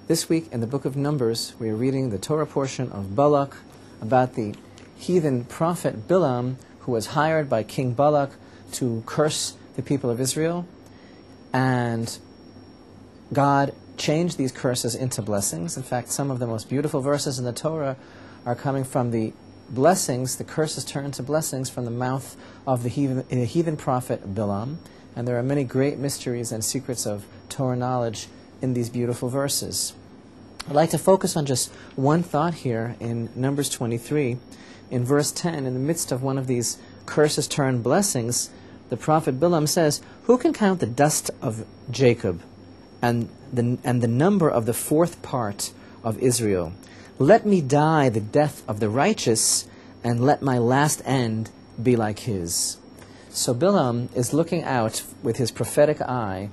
This week in the book of Numbers, we are reading the Torah portion of Balak about the heathen prophet Bilaam, who was hired by King Balak to curse the people of Israel. And God changed these curses into blessings. In fact, some of the most beautiful verses in the Torah are coming from the blessings, the curses turned to blessings from the mouth of the heathen prophet Bilaam. And there are many great mysteries and secrets of Torah knowledge in these beautiful verses. I'd like to focus on just one thought here in Numbers 23. In verse 10, in the midst of one of these curses turned blessings, the prophet Bilaam says, "Who can count the dust of Jacob and the number of the fourth part of Israel? Let me die the death of the righteous, and let my last end be like his." So Bilaam is looking out with his prophetic eye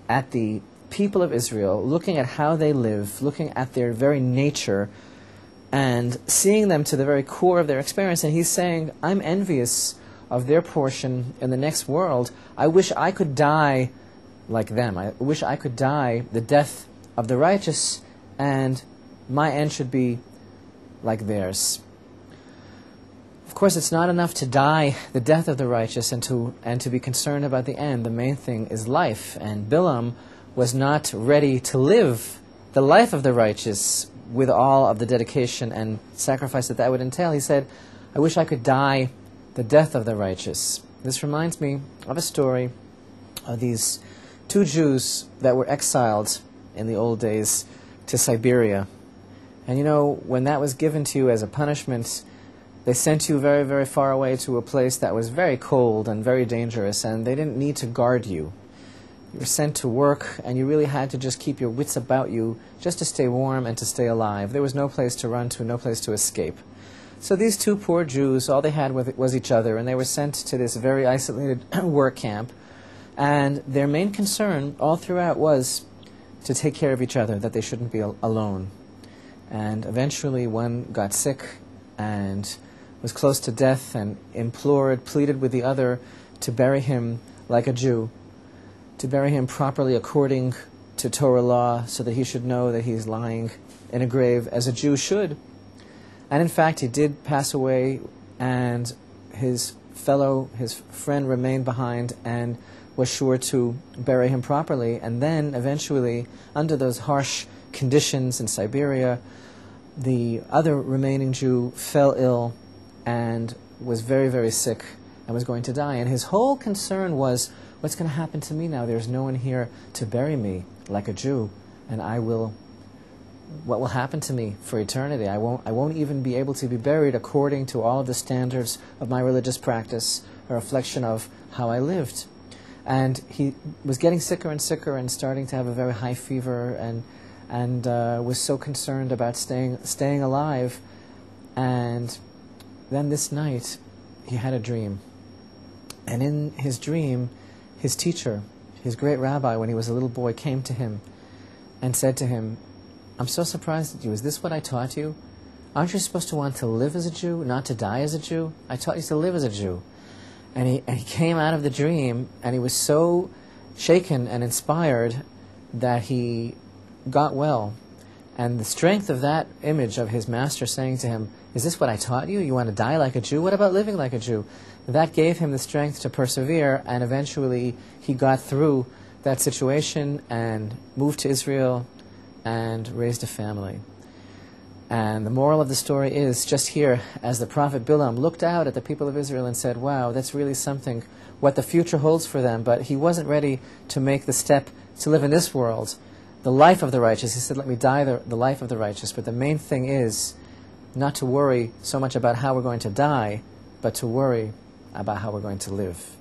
at the people of Israel, looking at how they live, looking at their very nature, and seeing them to the very core of their experience. And he's saying, I'm envious of their portion in the next world. I wish I could die like them. I wish I could die the death of the righteous, and my end should be like theirs. Of course, it's not enough to die the death of the righteous and to be concerned about the end. The main thing is life. And Bilaam was not ready to live the life of the righteous with all of the dedication and sacrifice that would entail. He said, I wish I could die the death of the righteous. This reminds me of a story of these two Jews that were exiled in the old days to Siberia. And you know, when that was given to you as a punishment, they sent you very, very far away to a place that was very cold and very dangerous, and they didn't need to guard you. You were sent to work, and you really had to just keep your wits about you just to stay warm and to stay alive. There was no place to run to, no place to escape. So these two poor Jews, all they had was each other, and they were sent to this very isolated work camp. And their main concern all throughout was to take care of each other, that they shouldn't be alone. And eventually one got sick and was close to death and pleaded with the other to bury him like a Jew, to bury him properly according to Torah law, so that he should know that he's lying in a grave as a Jew should. And in fact, he did pass away, and his friend remained behind and was sure to bury him properly. And then eventually, under those harsh conditions in Siberia, the other remaining Jew fell ill and was very, very sick and was going to die. And his whole concern was, what's going to happen to me now? There's no one here to bury me like a Jew, and what will happen to me for eternity? I won't even be able to be buried according to all of the standards of my religious practice, a reflection of how I lived. And he was getting sicker and sicker and starting to have a very high fever, and was so concerned about staying alive. And then this night, he had a dream. And in his dream, his teacher, his great rabbi, when he was a little boy, came to him and said to him, I'm so surprised at you. Is this what I taught you? Aren't you supposed to want to live as a Jew, not to die as a Jew? I taught you to live as a Jew. And he came out of the dream, and he was so shaken and inspired that he got well. And the strength of that image of his master saying to him, is this what I taught you? You want to die like a Jew? What about living like a Jew? That gave him the strength to persevere, and eventually he got through that situation and moved to Israel and raised a family. And the moral of the story is just here, as the prophet Bilaam looked out at the people of Israel and said, wow, that's really something, what the future holds for them. But he wasn't ready to make the step to live in this world, the life of the righteous. He said, let me die the life of the righteous. But the main thing is not to worry so much about how we're going to die, but to worry about how we're going to live.